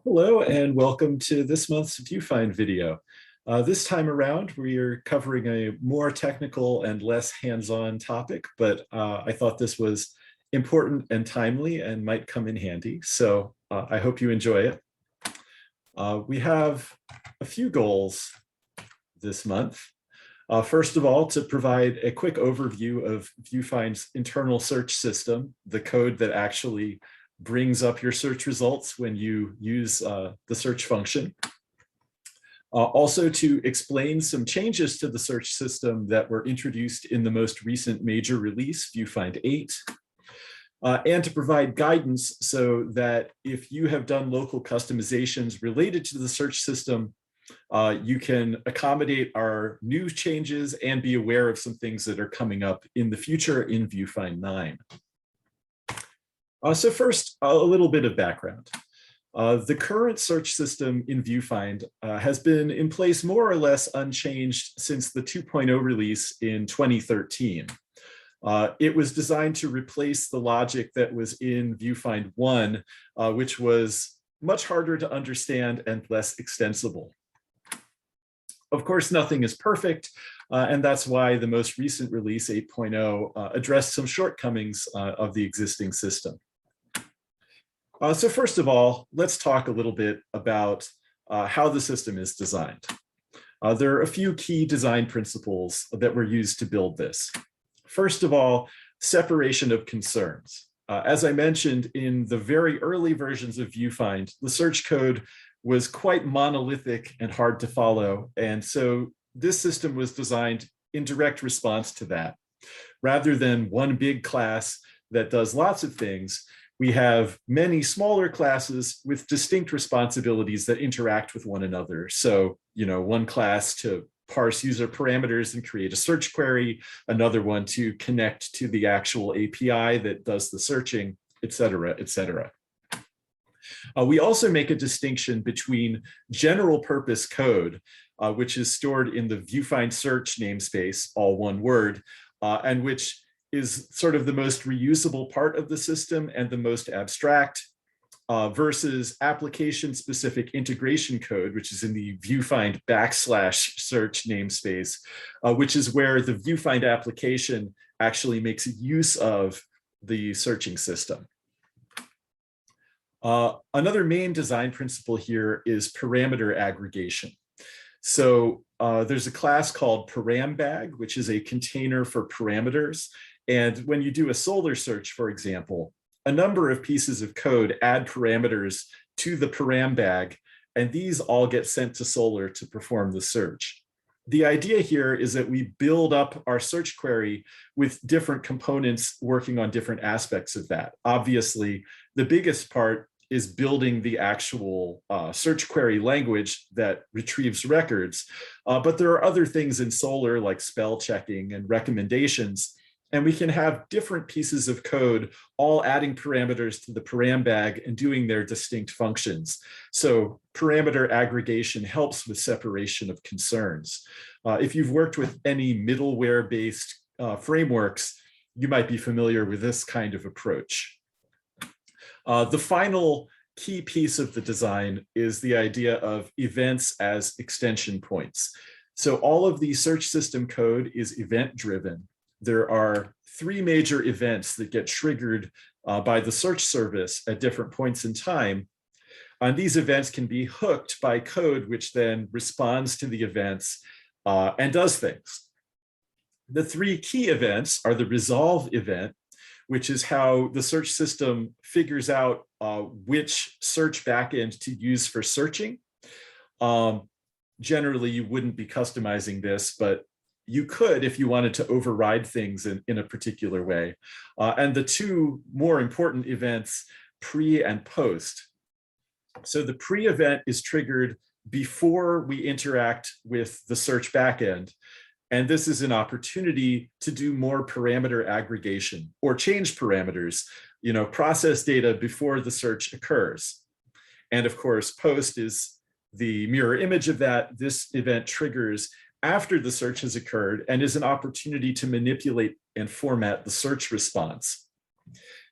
Hello and welcome to this month's VuFind video. This time around, we are covering a more technical and less hands-on topic, but I thought this was important and timely and might come in handy. So I hope you enjoy it. We have a few goals this month. First of all, to provide a quick overview of VuFind's internal search system, the code that actually brings up your search results when you use the search function. Also to explain some changes to the search system that were introduced in the most recent major release, VuFind 8. And to provide guidance so that if you have done local customizations related to the search system, you can accommodate our new changes and be aware of some things that are coming up in the future in VuFind 9. So first, a little bit of background. The current search system in VuFind has been in place more or less unchanged since the 2.0 release in 2013. It was designed to replace the logic that was in VuFind 1, which was much harder to understand and less extensible. Of course, nothing is perfect, and that's why the most recent release, 8.0, addressed some shortcomings of the existing system. So first of all, let's talk a little bit about how the system is designed. There are a few key design principles that were used to build this. First of all, separation of concerns. As I mentioned, in the very early versions of VuFind, the search code was quite monolithic and hard to follow. And so this system was designed in direct response to that. Rather than one big class that does lots of things, we have many smaller classes with distinct responsibilities that interact with one another. So, one class to parse user parameters and create a search query, another one to connect to the actual API that does the searching, et cetera, et cetera. We also make a distinction between general purpose code, which is stored in the VuFind search namespace, all one word, and which is sort of the most reusable part of the system and the most abstract, versus application-specific integration code, which is in the VuFind \search namespace, which is where the VuFind application actually makes use of the searching system. Another main design principle here is parameter aggregation. So there's a class called parambag, which is a container for parameters. And when you do a Solr search, for example, a number of pieces of code add parameters to the parambag, and these all get sent to Solr to perform the search. The idea here is that we build up our search query with different components working on different aspects of that. Obviously, the biggest part is building the actual search query language that retrieves records. But there are other things in Solr like spell checking and recommendations. And we can have different pieces of code all adding parameters to the parambag and doing their distinct functions. So parameter aggregation helps with separation of concerns. If you've worked with any middleware-based frameworks, you might be familiar with this kind of approach. The final key piece of the design is the idea of events as extension points. So all of the search system code is event-driven. There are three major events that get triggered by the search service at different points in time. And these events can be hooked by code, which then responds to the events and does things. The three key events are the resolve event, which is how the search system figures out which search backend to use for searching. Generally, you wouldn't be customizing this, but you could if you wanted to override things in a particular way. And the two more important events, pre and post. So the pre event is triggered before we interact with the search backend. And this is an opportunity to do more parameter aggregation or change parameters, process data before the search occurs. And of course, post is the mirror image of that. This event triggers after the search has occurred and is an opportunity to manipulate and format the search response.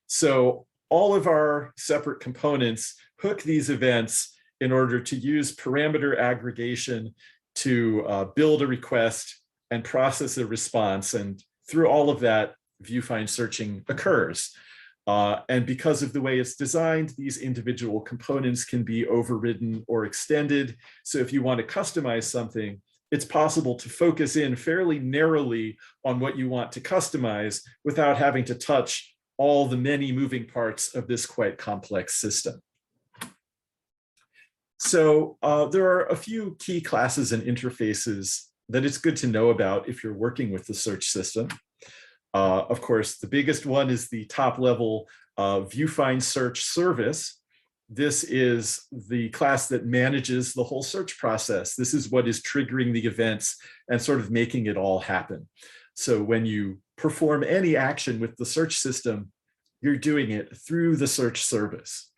So all of our separate components hook these events in order to use parameter aggregation to build a request and process a response. And through all of that, VuFind searching occurs. And because of the way it's designed, these individual components can be overridden or extended. So if you want to customize something, it's possible to focus in fairly narrowly on what you want to customize without having to touch all the many moving parts of this quite complex system. So there are a few key classes and interfaces that it's good to know about if you're working with the search system. Of course, the biggest one is the top level VuFind search service. This is the class that manages the whole search process. This is what is triggering the events and sort of making it all happen. So when you perform any action with the search system, you're doing it through the search service.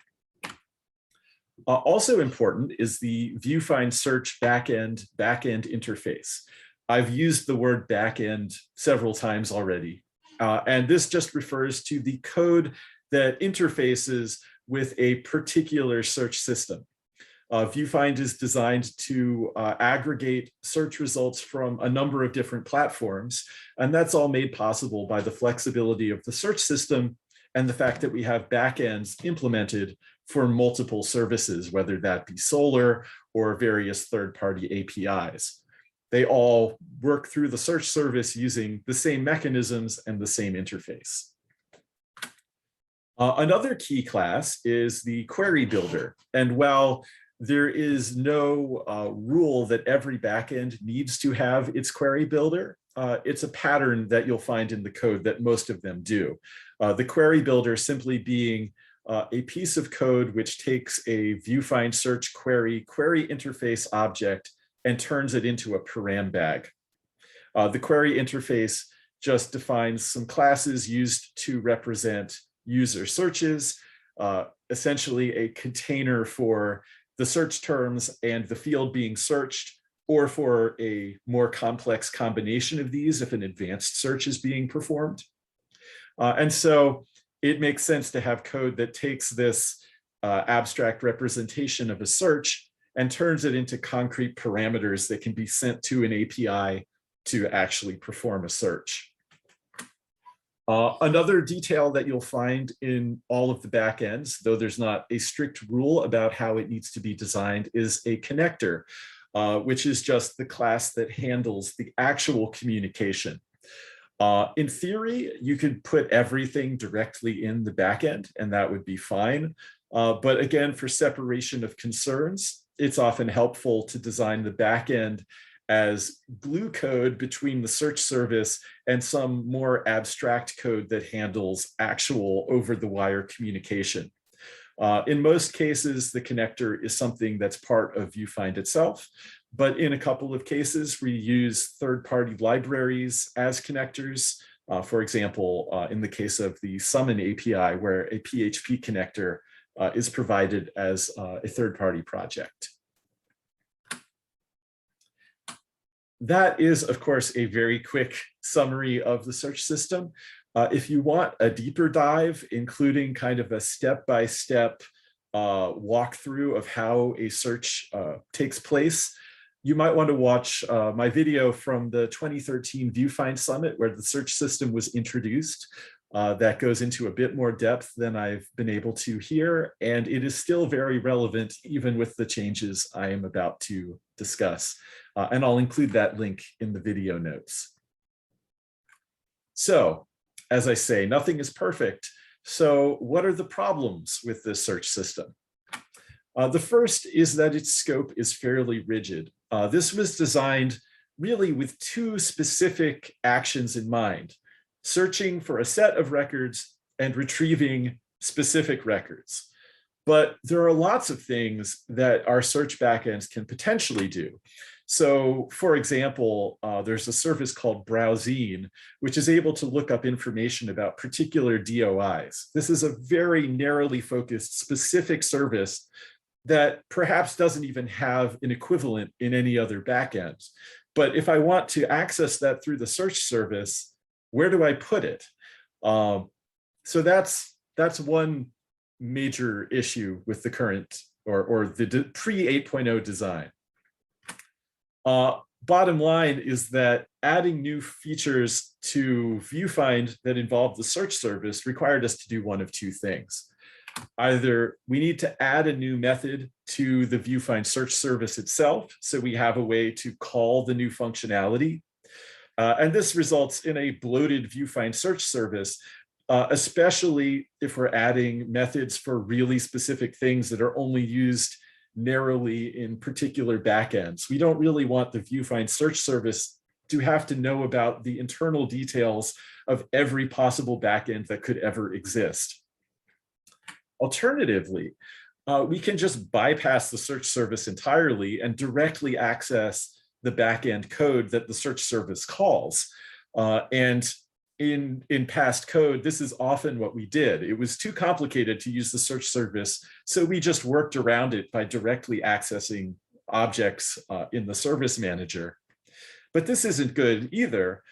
Also important is the VuFind search backend interface. I've used the word backend several times already, and this just refers to the code that interfaces with a particular search system. VuFind is designed to aggregate search results from a number of different platforms, and that's all made possible by the flexibility of the search system and the fact that we have backends implemented for multiple services, whether that be Solr or various third-party APIs. They all work through the search service using the same mechanisms and the same interface. Another key class is the query builder. And while there is no rule that every backend needs to have its query builder, it's a pattern that you'll find in the code that most of them do. The query builder simply being a piece of code which takes a VuFind search query interface object and turns it into a param bag. The query interface just defines some classes used to represent user searches, essentially a container for the search terms and the field being searched, or for a more complex combination of these if an advanced search is being performed. And so it makes sense to have code that takes this abstract representation of a search and turns it into concrete parameters that can be sent to an API to actually perform a search. Another detail that you'll find in all of the backends, though there's not a strict rule about how it needs to be designed, is a connector, which is just the class that handles the actual communication. In theory, you could put everything directly in the backend, and that would be fine. But again, for separation of concerns, it's often helpful to design the backend as glue code between the search service and some more abstract code that handles actual over-the-wire communication. In most cases, the connector is something that's part of VuFind itself, but in a couple of cases, we use third-party libraries as connectors. For example, in the case of the Summon API, where a PHP connector is provided as a third-party project. That is, of course, a very quick summary of the search system. If you want a deeper dive, including kind of a step-by-step walkthrough of how a search takes place, you might want to watch my video from the 2013 VuFind Summit, where the search system was introduced. That goes into a bit more depth than I've been able to here, and it is still very relevant even with the changes I am about to discuss. And I'll include that link in the video notes. So, as I say, nothing is perfect. So what are the problems with this search system? The first is that its scope is fairly rigid. This was designed really with two specific actions in mind: searching for a set of records and retrieving specific records. But there are lots of things that our search backends can potentially do. So, for example, there's a service called Browsine, which is able to look up information about particular DOIs. This is a very narrowly focused, specific service that perhaps doesn't even have an equivalent in any other backend. But if I want to access that through the search service, where do I put it? So that's one major issue with the current or the pre-8.0 design. Bottom line is that adding new features to VuFind that involve the search service required us to do one of two things. Either we need to add a new method to the VuFind search service itself, so we have a way to call the new functionality. And this results in a bloated VuFind search service, especially if we're adding methods for really specific things that are only used narrowly in particular backends. We don't really want the VuFind search service to have to know about the internal details of every possible backend that could ever exist. Alternatively, we can just bypass the search service entirely and directly access the backend code that the search service calls. And in past code, this is often what we did. It was too complicated to use the search service, so we just worked around it by directly accessing objects in the service manager. But this isn't good either,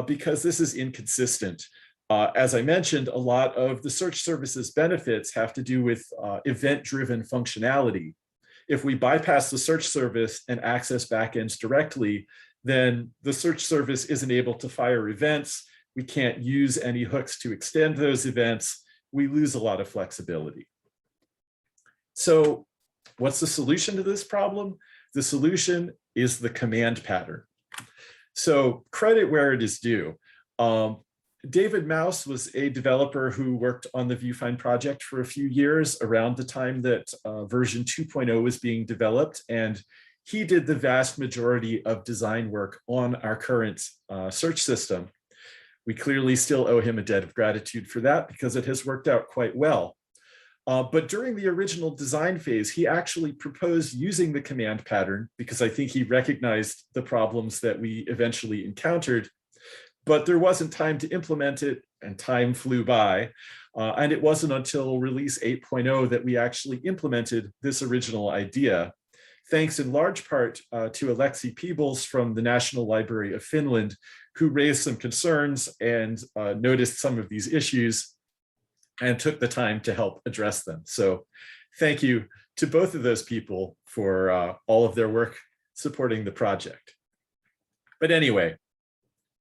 because this is inconsistent. As I mentioned, a lot of the search service's benefits have to do with event-driven functionality. If we bypass the search service and access backends directly, then the search service isn't able to fire events. We can't use any hooks to extend those events. We lose a lot of flexibility. So what's the solution to this problem? The solution is the command pattern. So credit where it is due. David Mouse was a developer who worked on the VuFind project for a few years around the time that version 2.0 was being developed. And he did the vast majority of design work on our current search system. We clearly still owe him a debt of gratitude for that because it has worked out quite well. But during the original design phase, he actually proposed using the command pattern because I think he recognized the problems that we eventually encountered, but there wasn't time to implement it and time flew by. And it wasn't until release 8.0 that we actually implemented this original idea, thanks in large part to Aleksi Peebles from the National Library of Finland, who raised some concerns and noticed some of these issues and took the time to help address them. So thank you to both of those people for all of their work supporting the project. But anyway,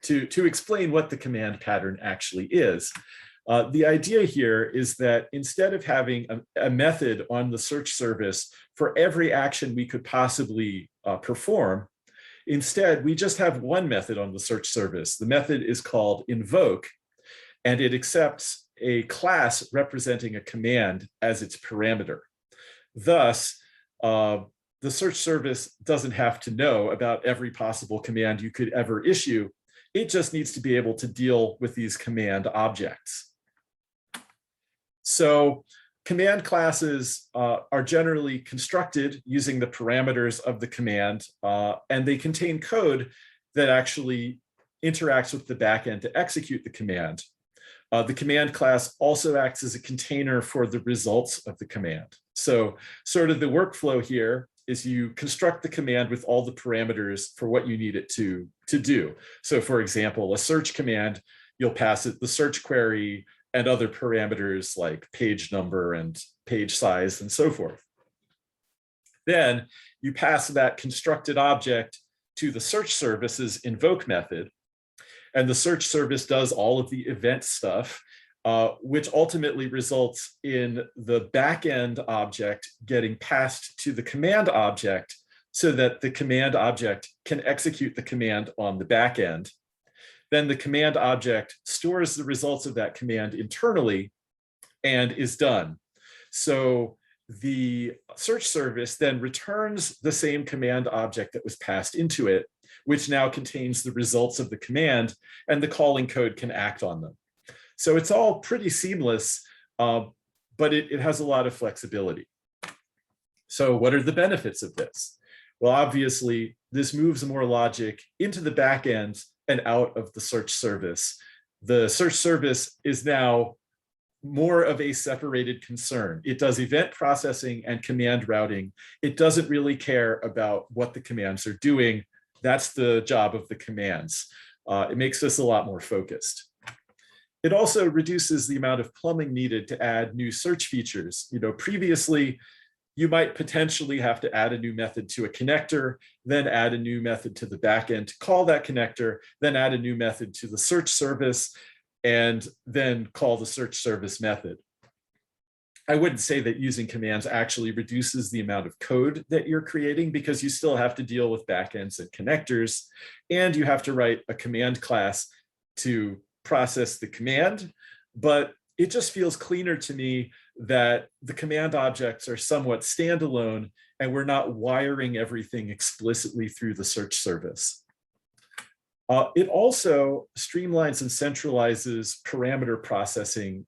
to explain what the command pattern actually is, the idea here is that instead of having a method on the search service for every action we could possibly perform, instead, we just have one method on the search service. The method is called invoke, and it accepts a class representing a command as its parameter. Thus, the search service doesn't have to know about every possible command you could ever issue. It just needs to be able to deal with these command objects. So command classes are generally constructed using the parameters of the command, and they contain code that actually interacts with the backend to execute the command. The command class also acts as a container for the results of the command. So sort of the workflow here is you construct the command with all the parameters for what you need it to do. So for example, a search command, you'll pass it the search query and other parameters like page number and page size and so forth. Then you pass that constructed object to the search service's invoke method, and the search service does all of the event stuff, which ultimately results in the backend object getting passed to the command object so that the command object can execute the command on the backend. Then the command object stores the results of that command internally and is done. So the search service then returns the same command object that was passed into it, which now contains the results of the command, and the calling code can act on them. So it's all pretty seamless, but it has a lot of flexibility. So what are the benefits of this? Well, obviously, this moves more logic into the backend and out of the search service. The search service is now more of a separated concern. It does event processing and command routing. It doesn't really care about what the commands are doing. That's the job of the commands. It makes this a lot more focused. It also reduces the amount of plumbing needed to add new search features. Previously, you might potentially have to add a new method to a connector, then add a new method to the backend to call that connector, then add a new method to the search service, and then call the search service method. I wouldn't say that using commands actually reduces the amount of code that you're creating, because you still have to deal with backends and connectors, and you have to write a command class to process the command. But it just feels cleaner to me that the command objects are somewhat standalone and we're not wiring everything explicitly through the search service. It also streamlines and centralizes parameter processing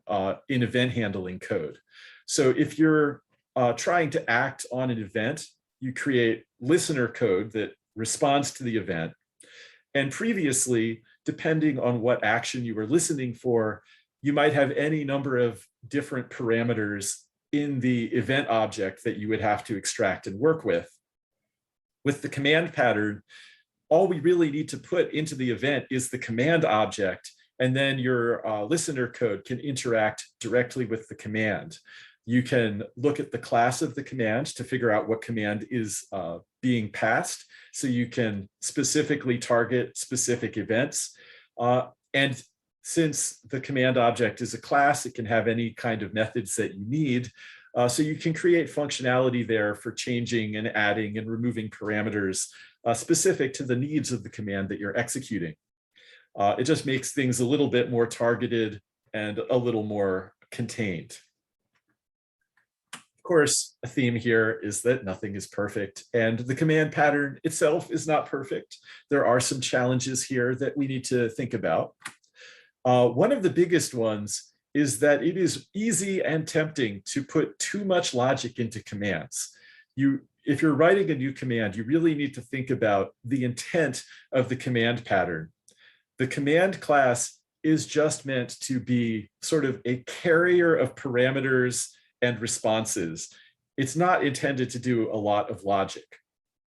in event handling code. So if you're trying to act on an event, you create listener code that responds to the event. And previously, depending on what action you were listening for, you might have any number of different parameters in the event object that you would have to extract and work with. With the command pattern, all we really need to put into the event is the command object, and then your listener code can interact directly with the command. You can look at the class of the command to figure out what command is being passed, so you can specifically target specific events. And since the command object is a class, it can have any kind of methods that you need. So you can create functionality there for changing and adding and removing parameters specific to the needs of the command that you're executing. It just makes things a little bit more targeted and a little more contained. Of course, a theme here is that nothing is perfect, and the command pattern itself is not perfect. There are some challenges here that we need to think about. One of the biggest ones is that it is easy and tempting to put too much logic into commands. If you're writing a new command, you really need to think about the intent of the command pattern. The command class is just meant to be sort of a carrier of parameters and responses. It's not intended to do a lot of logic,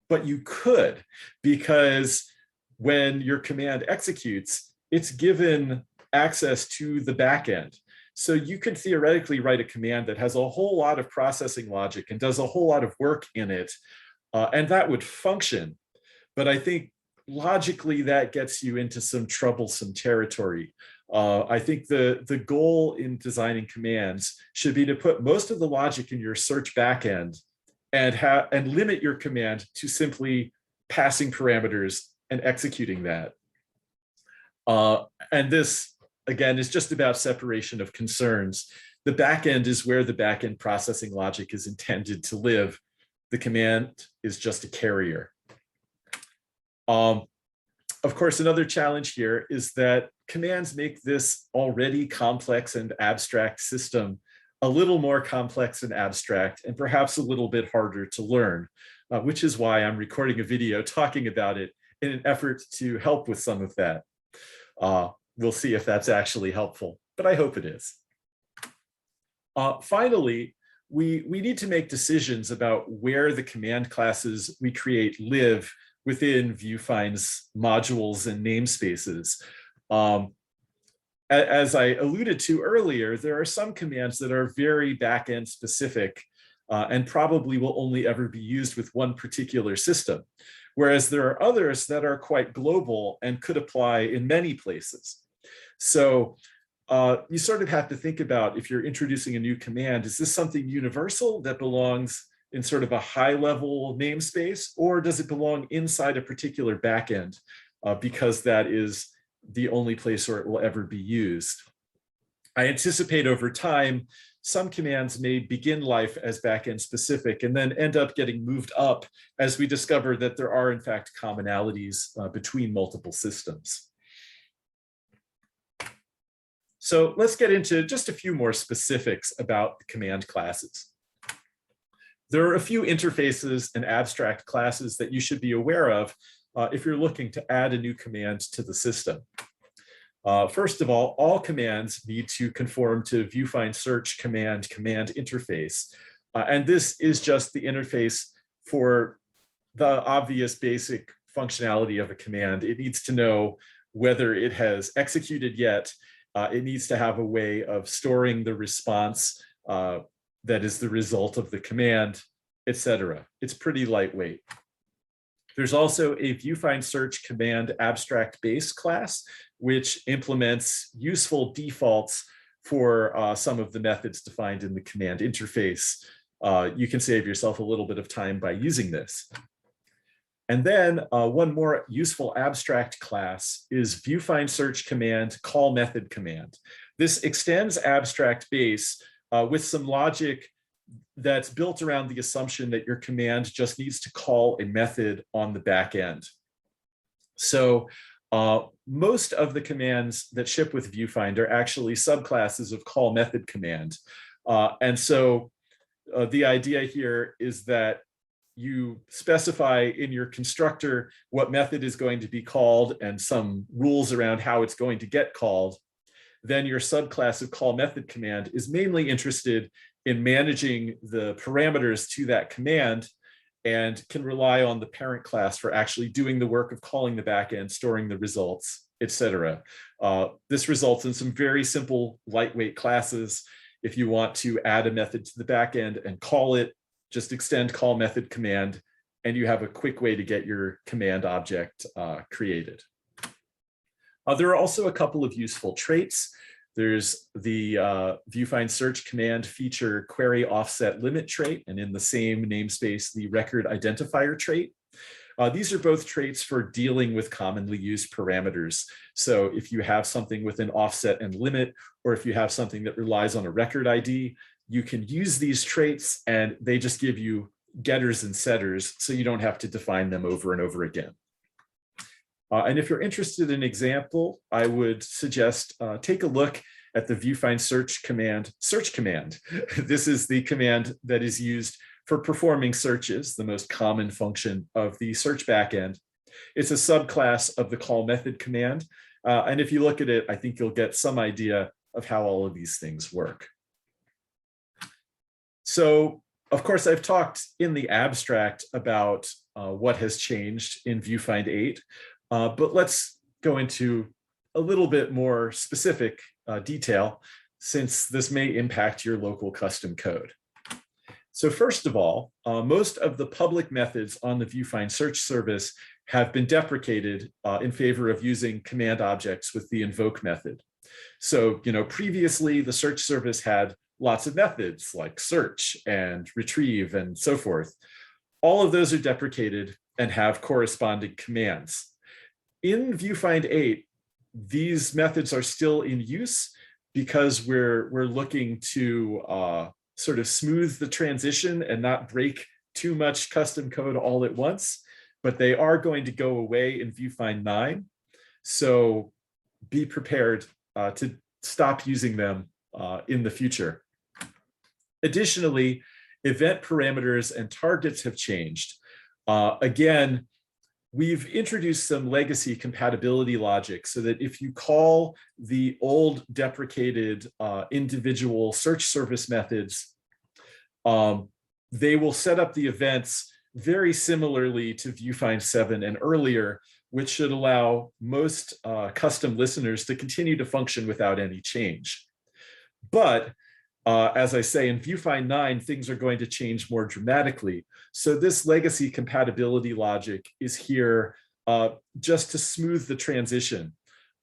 but you could, because when your command executes, it's given access to the backend. So you could theoretically write a command that has a whole lot of processing logic and does a whole lot of work in it, and that would function. But I think logically that gets you into some troublesome territory. I think the goal in designing commands should be to put most of the logic in your search backend and limit your command to simply passing parameters and executing that. And this, again, is just about separation of concerns. The backend is where the backend processing logic is intended to live. The command is just a carrier. Of course, another challenge here is that commands make this already complex and abstract system a little more complex and abstract, and perhaps a little bit harder to learn, which is why I'm recording a video talking about it in an effort to help with some of that. We'll see if that's actually helpful, but I hope it is. Finally, we need to make decisions about where the command classes we create live within VuFind's modules and namespaces. As I alluded to earlier, there are some commands that are very backend specific and probably will only ever be used with one particular system, whereas there are others that are quite global and could apply in many places. So you sort of have to think about, if you're introducing a new command, is this something universal that belongs in sort of a high level namespace, or does it belong inside a particular backend because that is the only place where it will ever be used? I anticipate over time, some commands may begin life as backend specific and then end up getting moved up as we discover that there are in fact commonalities between multiple systems. So let's get into just a few more specifics about the command classes. There are a few interfaces and abstract classes that you should be aware of if you're looking to add a new command to the system. First of all commands need to conform to VuFind search command interface. And this is just the interface for the obvious basic functionality of a command. It needs to know whether it has executed yet. It needs to have a way of storing the response that is the result of the command. etc. It's pretty lightweight. There's also a VuFind search command abstract base class, which implements useful defaults for some of the methods defined in the command interface. You can save yourself a little bit of time by using this. And then one more useful abstract class is VuFind search command call method command. This extends abstract base with some logic that's built around the assumption that your command just needs to call a method on the back end. So most of the commands that ship with VuFind are actually subclasses of call method command. And so the idea here is that you specify in your constructor what method is going to be called and some rules around how it's going to get called. Then your subclass of call method command is mainly interested in managing the parameters to that command and can rely on the parent class for actually doing the work of calling the backend, storing the results, etc. This results in some very simple, lightweight classes. If you want to add a method to the backend and call it, just extend call method command, and you have a quick way to get your command object created. There are also a couple of useful traits. There's the VuFind search command feature query offset limit trait, and in the same namespace, the record identifier trait. These are both traits for dealing with commonly used parameters. So if you have something with an offset and limit, or if you have something that relies on a record ID, you can use these traits and they just give you getters and setters, so you don't have to define them over and over again. And if you're interested in an example, I would suggest take a look at the VuFind search command. This is the command that is used for performing searches, the most common function of the search backend. It's a subclass of the call method command. And if you look at it, I think you'll get some idea of how all of these things work. So, of course, I've talked in the abstract about what has changed in VuFind 8. But let's go into a little bit more specific detail, since this may impact your local custom code. So first of all, most of the public methods on the VuFind search service have been deprecated in favor of using command objects with the invoke method. So, previously the search service had lots of methods like search and retrieve and so forth. All of those are deprecated and have corresponding commands. In VuFind 8, these methods are still in use because we're looking to sort of smooth the transition and not break too much custom code all at once, but they are going to go away in VuFind 9. So be prepared to stop using them in the future. Additionally, event parameters and targets have changed. Again, we've introduced some legacy compatibility logic so that if you call the old deprecated individual search service methods, they will set up the events very similarly to VuFind 7 and earlier, which should allow most custom listeners to continue to function without any change. But as I say, in VuFind 9, things are going to change more dramatically. So this legacy compatibility logic is here just to smooth the transition.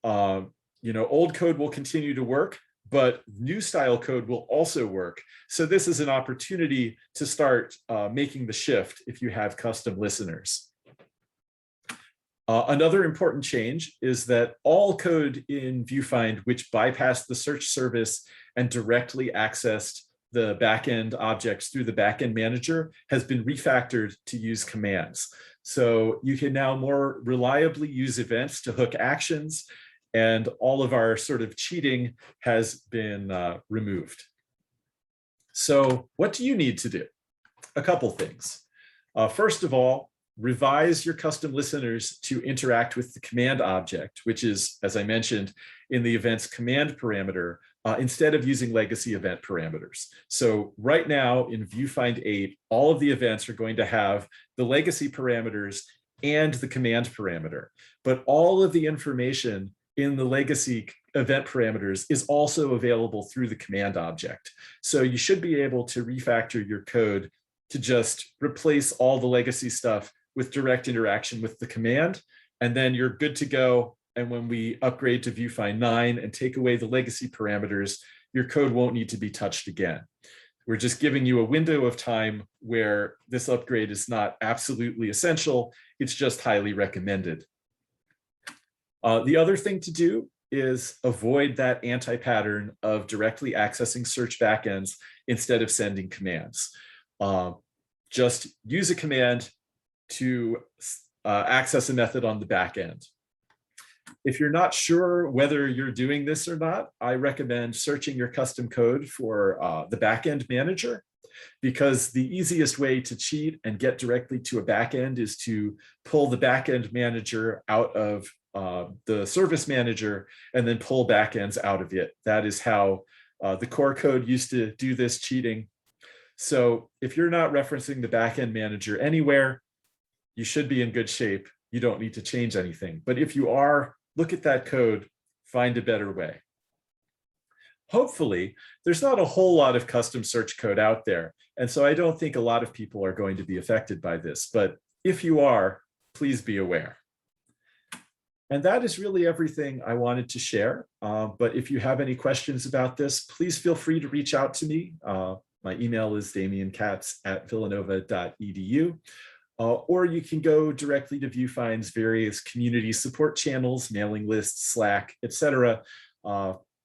Old code will continue to work, but new style code will also work. So this is an opportunity to start making the shift if you have custom listeners. Another important change is that all code in VuFind which bypassed the search service and directly accessed the backend objects through the backend manager has been refactored to use commands. So you can now more reliably use events to hook actions, and all of our sort of cheating has been removed. So what do you need to do? A couple things. First of all, revise your custom listeners to interact with the command object, which is, as I mentioned, in the event's command parameter, instead of using legacy event parameters. So right now in VuFind 8, all of the events are going to have the legacy parameters and the command parameter, but all of the information in the legacy event parameters is also available through the command object. So you should be able to refactor your code to just replace all the legacy stuff with direct interaction with the command, and then you're good to go. And when we upgrade to VuFind 9 and take away the legacy parameters, your code won't need to be touched again. We're just giving you a window of time where this upgrade is not absolutely essential. It's just highly recommended. The other thing to do is avoid that anti-pattern of directly accessing search backends instead of sending commands. Just use a command to access a method on the back end. If you're not sure whether you're doing this or not, I recommend searching your custom code for the backend manager, because the easiest way to cheat and get directly to a backend is to pull the backend manager out of the service manager and then pull backends out of it. That is how the core code used to do this cheating. So if you're not referencing the backend manager anywhere, you should be in good shape. You don't need to change anything. But if you are, look at that code, find a better way. Hopefully, there's not a whole lot of custom search code out there. And so I don't think a lot of people are going to be affected by this. But if you are, please be aware. And that is really everything I wanted to share. But if you have any questions about this, please feel free to reach out to me. My email is damiankatz@villanova.edu. Or you can go directly to VuFind's various community support channels, mailing lists, Slack, etc.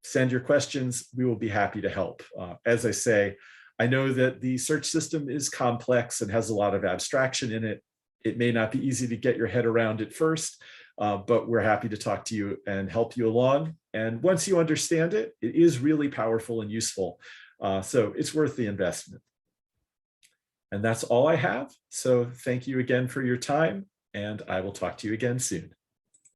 Send your questions. We will be happy to help. As I say, I know that the search system is complex and has a lot of abstraction in it. It may not be easy to get your head around at first, but we're happy to talk to you and help you along. And once you understand it, it is really powerful and useful. So it's worth the investment. And that's all I have. So thank you again for your time, and I will talk to you again soon.